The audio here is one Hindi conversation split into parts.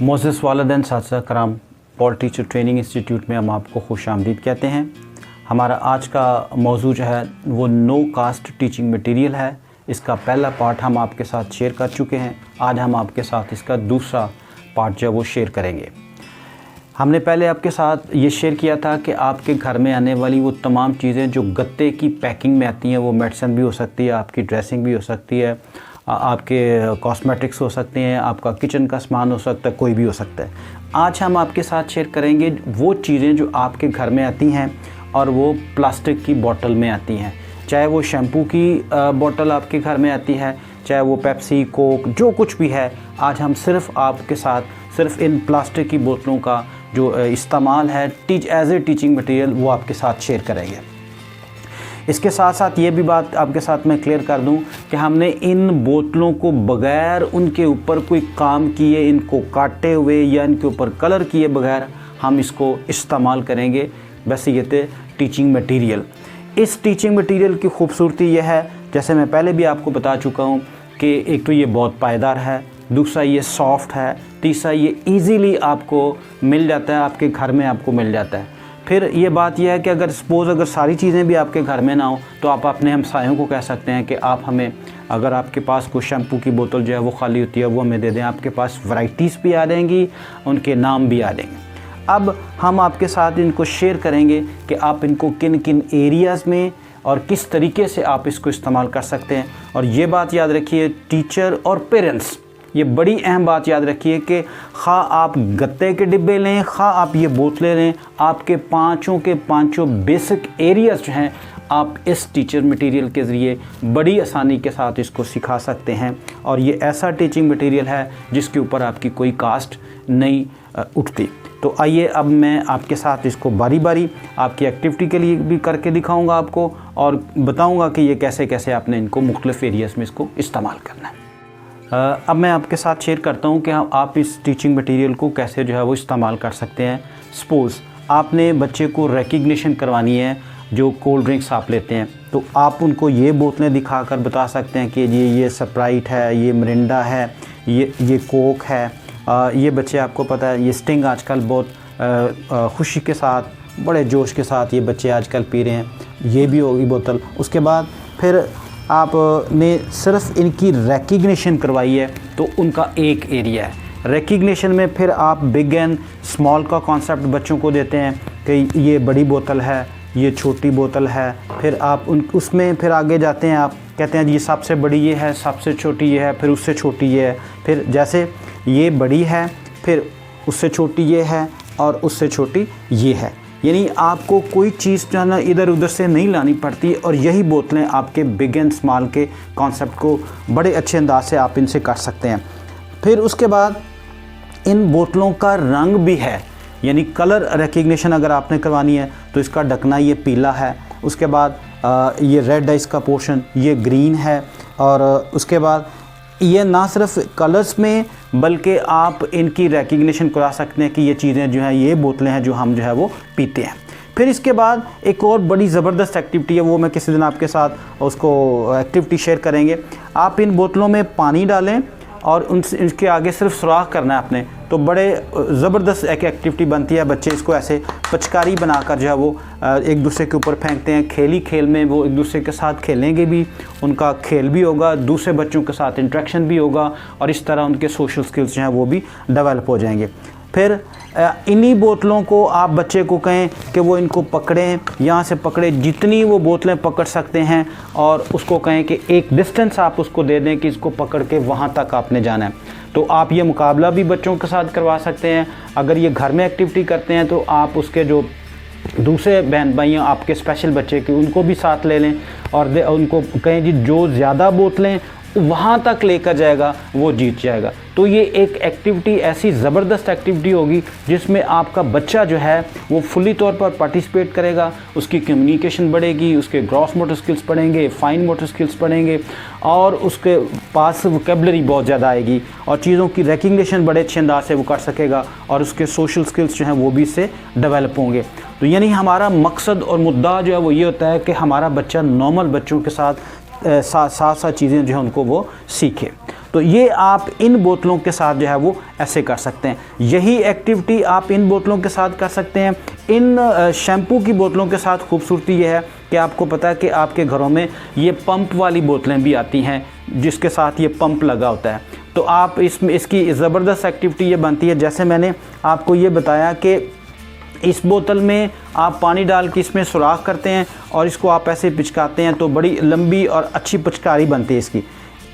मोसेस वालिदैन साथिया कराम, पॉल टीचर ट्रेनिंग इंस्टीट्यूट में हम आपको खुशामदीद कहते हैं। हमारा आज का मौजू जो है वो नो कास्ट टीचिंग मटेरियल है। इसका पहला पार्ट हम आपके साथ शेयर कर चुके हैं। आज हम आपके साथ इसका दूसरा पार्ट जो है वो शेयर करेंगे। हमने पहले आपके साथ ये शेयर किया था कि आपके घर में आने वाली वो तमाम चीज़ें जो गत्ते की पैकिंग में आती हैं, वो मेडिसिन भी हो सकती है, आपकी ड्रेसिंग भी हो सकती है, आपके कॉस्मेटिक्स हो सकते हैं, आपका किचन का सामान हो सकता है, कोई भी हो सकता है। आज हम आपके साथ शेयर करेंगे वो चीज़ें जो आपके घर में आती हैं और वो प्लास्टिक की बोतल में आती हैं। चाहे वो शैम्पू की बोतल आपके घर में आती है, चाहे वो पेप्सी, कोक, जो कुछ भी है। आज हम सिर्फ आपके साथ सिर्फ इन प्लास्टिक की बोतलों का जो इस्तेमाल है एज ए टीचिंग मटेरियल वो आपके साथ शेयर करेंगे। इसके साथ साथ ये भी बात आपके साथ मैं क्लियर कर दूं कि हमने इन बोतलों को बग़ैर उनके ऊपर कोई काम किए, इनको काटे हुए या इनके ऊपर कलर किए बगैर हम इसको इस्तेमाल करेंगे बहैसियत टीचिंग मटेरियल। इस टीचिंग मटेरियल की खूबसूरती यह है, जैसे मैं पहले भी आपको बता चुका हूँ, कि एक तो ये बहुत पायदार है, दूसरा ये सॉफ्ट है, तीसरा ये इजीली आपको मिल जाता है, आपके घर में आपको मिल जाता है। फिर ये बात यह है कि अगर सारी चीज़ें भी आपके घर में ना हो तो आप अपने हमसायों को कह सकते हैं कि आप हमें, अगर आपके पास कोई शैम्पू की बोतल जो है वो खाली होती है वो हमें दे दें। आपके पास वैराइटीज़ भी आ जाएंगी, उनके नाम भी आ जाएंगे। अब हम आपके साथ इनको शेयर करेंगे कि आप इनको किन किन एरियाज़ में और किस तरीके से आप इसको इस्तेमाल कर सकते हैं। और ये बात याद रखिए, टीचर और पेरेंट्स, ये बड़ी अहम बात याद रखिए कि खा आप गत्ते के डिब्बे लें, खा आप ये बोतलें लें, आपके पाँचों के पाँचों बेसिक एरियाज़ जो हैं आप इस टीचर मटेरियल के ज़रिए बड़ी आसानी के साथ इसको सिखा सकते हैं। और ये ऐसा टीचिंग मटेरियल है जिसके ऊपर आपकी कोई कास्ट नहीं उठती। तो आइए अब मैं आपके साथ इसको बारी बारी आपकी एक्टिविटी के लिए भी करके दिखाऊंगा आपको, और बताऊंगा कि ये कैसे कैसे आपने इनको मुख्तलिफ एरियाज़ में इसको इस्तेमाल करना है। अब मैं आपके साथ शेयर करता हूं कि आप इस टीचिंग मटेरियल को कैसे जो है वो इस्तेमाल कर सकते हैं। सपोज़ आपने बच्चे को रिकग्निशन करवानी है, जो कोल्ड ड्रिंक्स आप लेते हैं, तो आप उनको ये बोतलें दिखाकर बता सकते हैं कि ये स्प्राइट है, ये मिरिंडा है, ये कोक है। ये बच्चे, आपको पता है, ये स्टिंग आजकल बहुत खुशी के साथ, बड़े जोश के साथ ये बच्चे आजकल पी रहे हैं, ये भी होगी बोतल। उसके बाद फिर आपने सिर्फ इनकी रिकग्निशन करवाई है तो उनका एक एरिया है। रिकग्निशन में फिर आप बिग एंड स्मॉल का कॉन्सेप्ट बच्चों को देते हैं कि ये बड़ी बोतल है, ये छोटी बोतल है। फिर आप उसमें फिर आगे जाते हैं, आप कहते हैं जी सबसे बड़ी ये है, सबसे छोटी ये है, फिर उससे छोटी ये है। फिर जैसे ये बड़ी है, फिर उससे छोटी ये है, और उससे छोटी ये है। यानी आपको कोई चीज़ जो है ना इधर उधर से नहीं लानी पड़ती, और यही बोतलें आपके बिग एंड स्मॉल के कॉन्सेप्ट को बड़े अच्छे अंदाज से आप इनसे कर सकते हैं। फिर उसके बाद इन बोतलों का रंग भी है, यानी कलर रिकग्निशन अगर आपने करवानी है तो इसका ढकना ये पीला है, उसके बाद ये रेड है, इसका पोर्शन ये ग्रीन है, और उसके बाद ये ना सिर्फ कलर्स में बल्कि आप इनकी रिकग्निशन करा सकते हैं कि ये चीज़ें जो हैं, ये बोतलें हैं जो हम जो है वो पीते हैं। फिर इसके बाद एक और बड़ी ज़बरदस्त एक्टिविटी है, वो मैं किसी दिन आपके साथ उसको एक्टिविटी शेयर करेंगे। आप इन बोतलों में पानी डालें और उनके आगे सिर्फ सुराख करना है आपने, तो बड़े ज़बरदस्त एक एक्टिविटी बनती है। बच्चे इसको ऐसे पचकारी बनाकर जो है वो एक दूसरे के ऊपर फेंकते हैं। खेल में वो एक दूसरे के साथ खेलेंगे भी, उनका खेल भी होगा, दूसरे बच्चों के साथ इंटरेक्शन भी होगा, और इस तरह उनके सोशल स्किल्स जो हैं वो भी डेवलप हो जाएंगे। फिर इन्हीं बोतलों को आप बच्चे को कहें कि वो इनको पकड़ें, यहाँ से पकड़े, जितनी वो बोतलें पकड़ सकते हैं, और उसको कहें कि एक डिस्टेंस आप उसको दे दें कि इसको पकड़ के वहाँ तक आपने जाना है। तो आप ये मुकाबला भी बच्चों के साथ करवा सकते हैं। अगर ये घर में एक्टिविटी करते हैं तो आप उसके जो दूसरे बहन भाई हैं आपके स्पेशल बच्चे के, उनको भी साथ ले लें, और उनको कहें जी जो ज़्यादा बोतलें वहाँ तक लेकर जाएगा वो जीत जाएगा। तो ये एक एक्टिविटी ऐसी ज़बरदस्त एक्टिविटी होगी जिसमें आपका बच्चा जो है वो फुली तौर पर पार्टिसिपेट करेगा, उसकी कम्युनिकेशन बढ़ेगी, उसके ग्रॉस मोटर स्किल्स बढ़ेंगे, फाइन मोटर स्किल्स बढ़ेंगे, और उसके पास वोकेबलरी बहुत ज़्यादा आएगी, और चीज़ों की रिकग्निशन बड़े अच्छे अंदाज से वो कर सकेगा, और उसके सोशल स्किल्स जो हैं वो भी इससे डेवलप होंगे। तो यानी हमारा मकसद और मुद्दा जो है वो ये होता है कि हमारा बच्चा नॉर्मल बच्चों के साथ साथ चीज़ें जो हैं उनको वो सीखे। तो ये आप इन बोतलों के साथ जो है वो ऐसे कर सकते हैं। यही एक्टिविटी आप इन बोतलों के साथ कर सकते हैं। इन शैम्पू की बोतलों के साथ खूबसूरती ये है कि आपको पता है कि आपके घरों में ये पंप वाली बोतलें भी आती हैं जिसके साथ ये पंप लगा होता है। तो आप इसकी ज़बरदस्त एक्टिविटी ये बनती है, जैसे मैंने आपको ये बताया कि इस बोतल में आप पानी डाल के इसमें सुराख करते हैं और इसको आप ऐसे पिचकाते हैं तो बड़ी लंबी और अच्छी पिचकारी बनती है इसकी।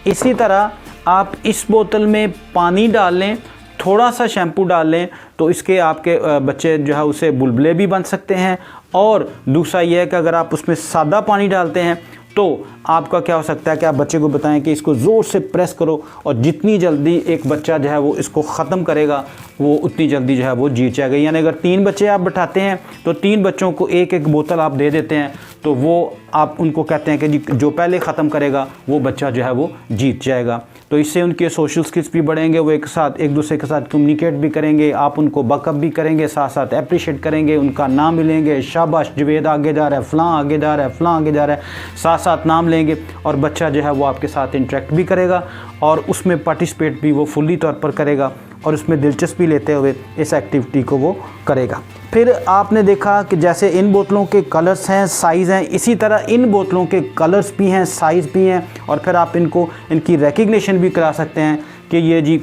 इसी तरह आप इस बोतल में पानी डाल लें, थोड़ा सा शैम्पू डाल लें तो इसके आपके बच्चे जो है उसे बुलबुले भी बन सकते हैं। और दूसरा यह है कि अगर आप उसमें सादा पानी डालते हैं तो आपका क्या हो सकता है कि आप बच्चे को बताएं कि इसको ज़ोर से प्रेस करो और जितनी जल्दी एक बच्चा जो है वो इसको ख़त्म करेगा वो उतनी जल्दी जो है वो जीत जाएगा। यानी अगर 3 बच्चे आप बैठाते हैं तो 3 बच्चों को एक एक बोतल आप दे देते हैं तो वो आप उनको कहते हैं कि जो पहले ख़त्म करेगा वो बच्चा जो है वो जीत जाएगा। तो इससे उनके सोशल स्किल्स भी बढ़ेंगे, वो एक दूसरे के साथ कम्युनिकेट भी करेंगे, आप उनको बकअप भी करेंगे, साथ साथ अप्रिशिएट करेंगे, उनका नाम मिलेंगे, शाबाश जवेद आगे जा रहा है, फ़लाँ आगे जा रहा है, फ़लाँ आगे जा रहा है, साथ साथ नाम लेंगे और बच्चा जो है वो आपके साथ इंटरेक्ट भी करेगा और उसमें पार्टिसिपेट भी वो फुल्ली तौर पर करेगा और उसमें दिलचस्पी लेते हुए इस एक्टिविटी को वो करेगा। फिर आपने देखा कि जैसे इन बोतलों के कलर्स हैं, साइज़ हैं, इसी तरह इन बोतलों के कलर्स भी हैं, साइज़ भी हैं और फिर आप इनकी रिकग्निशन भी करा सकते हैं कि ये जी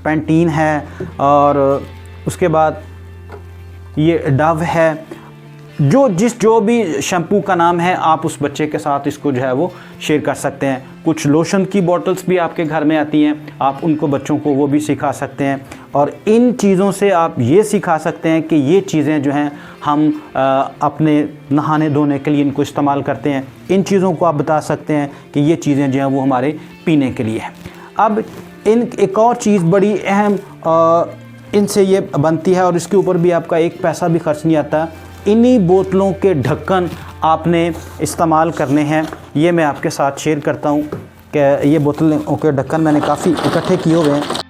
पैंटीन है और उसके बाद ये डव है। जो भी शैम्पू का नाम है आप उस बच्चे के साथ इसको जो है वो शेयर कर सकते हैं। कुछ लोशन की बॉटल्स भी आपके घर में आती हैं, आप उनको बच्चों को वो भी सिखा सकते हैं और इन चीज़ों से आप ये सिखा सकते हैं कि ये चीज़ें जो हैं हम अपने नहाने धोने के लिए इनको इस्तेमाल करते हैं। इन चीज़ों को आप बता सकते हैं कि ये चीज़ें जो हैं वो हमारे पीने के लिए हैं। अब एक और चीज़ बड़ी अहम इनसे ये बनती है और इसके ऊपर भी आपका एक पैसा भी खर्च नहीं आता। इन्हीं बोतलों के ढक्कन आपने इस्तेमाल करने हैं। ये मैं आपके साथ शेयर करता हूँ कि ये बोतलों के ढक्कन मैंने काफ़ी इकट्ठे किए हुए हैं।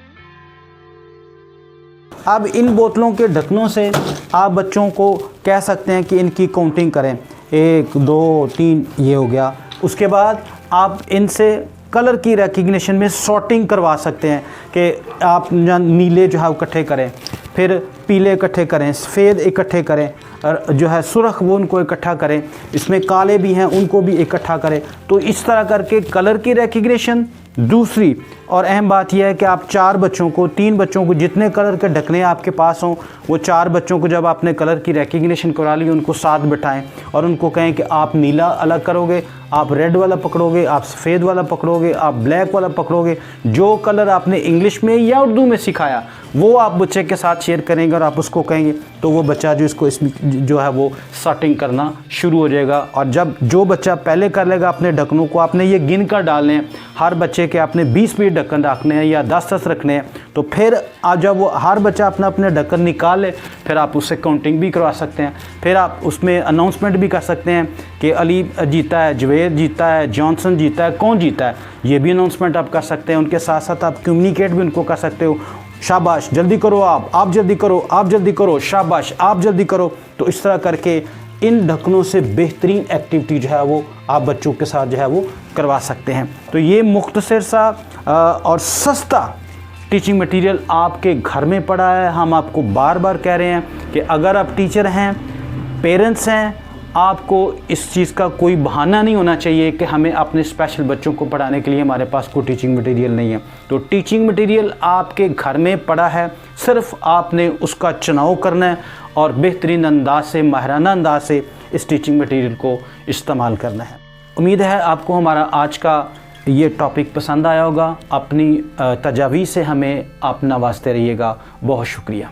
अब इन बोतलों के ढक्कनों से आप बच्चों को कह सकते हैं कि इनकी काउंटिंग करें, 1 2 3 ये हो गया। उसके बाद आप इनसे कलर की रिकग्निशन में सॉर्टिंग करवा सकते हैं कि आप नीले जो है इकट्ठे करें, फिर पीले इकट्ठे करें, सफ़ेद इकट्ठे करें और जो है सुर्ख वो उनको इकट्ठा करें, इसमें काले भी हैं उनको भी इकट्ठा करें। तो इस तरह करके कलर की रिकग्निशन। दूसरी और अहम बात यह है कि आप 4 बच्चों को, 3 बच्चों को, जितने कलर के ढकने आपके पास हों वो 4 बच्चों को जब आपने कलर की रिकग्निशन करा ली उनको साथ बिठाएं और उनको कहें कि आप नीला अलग करोगे, आप रेड वाला पकड़ोगे, आप सफ़ेद वाला पकड़ोगे, आप ब्लैक वाला पकड़ोगे। जो कलर आपने इंग्लिश में या उर्दू में सिखाया वो आप बच्चे के साथ शेयर करेंगे और आप उसको कहेंगे तो वो बच्चा इसमें जो है वो सॉर्टिंग करना शुरू हो जाएगा। और जब जो बच्चा पहले कर लेगा अपने ढक्कनों को, आपने ये गिन कर डालने हैं, हर बच्चे के आपने 20-20 ढक्कन रखने हैं या 10-10 रखने हैं। तो फिर जब वो हर बच्चा अपने ढक्कन निकाल ले फिर आप उससे काउंटिंग भी करवा सकते हैं। फिर आप उसमें अनाउंसमेंट भी कर सकते हैं कि अली जीता है, जवेद जीता है, जॉनसन जीता है, कौन जीता है, ये भी अनाउंसमेंट आप कर सकते हैं। उनके साथ साथ आप कम्युनिकेट भी उनको कर सकते हो, शाबाश जल्दी करो, आप जल्दी करो, आप जल्दी करो, शाबाश आप जल्दी करो। तो इस तरह करके इन ढक्कनों से बेहतरीन एक्टिविटी जो है वो आप बच्चों के साथ जो है वो करवा सकते हैं। तो ये मुख्तसर सा और सस्ता टीचिंग मटेरियल आपके घर में पड़ा है। हम आपको बार बार कह रहे हैं कि अगर आप टीचर हैं, पेरेंट्स हैं, आपको इस चीज़ का कोई बहाना नहीं होना चाहिए कि हमें अपने स्पेशल बच्चों को पढ़ाने के लिए हमारे पास कोई टीचिंग मटेरियल नहीं है। तो टीचिंग मटेरियल आपके घर में पड़ा है, सिर्फ आपने उसका चुनाव करना है और बेहतरीन अंदाज से, माहिराना अंदाज से इस टीचिंग मटेरियल को इस्तेमाल करना है। उम्मीद है आपको हमारा आज का ये टॉपिक पसंद आया होगा। अपनी तजावीज़ से हमें आप नवाजते रहिएगा। बहुत शुक्रिया।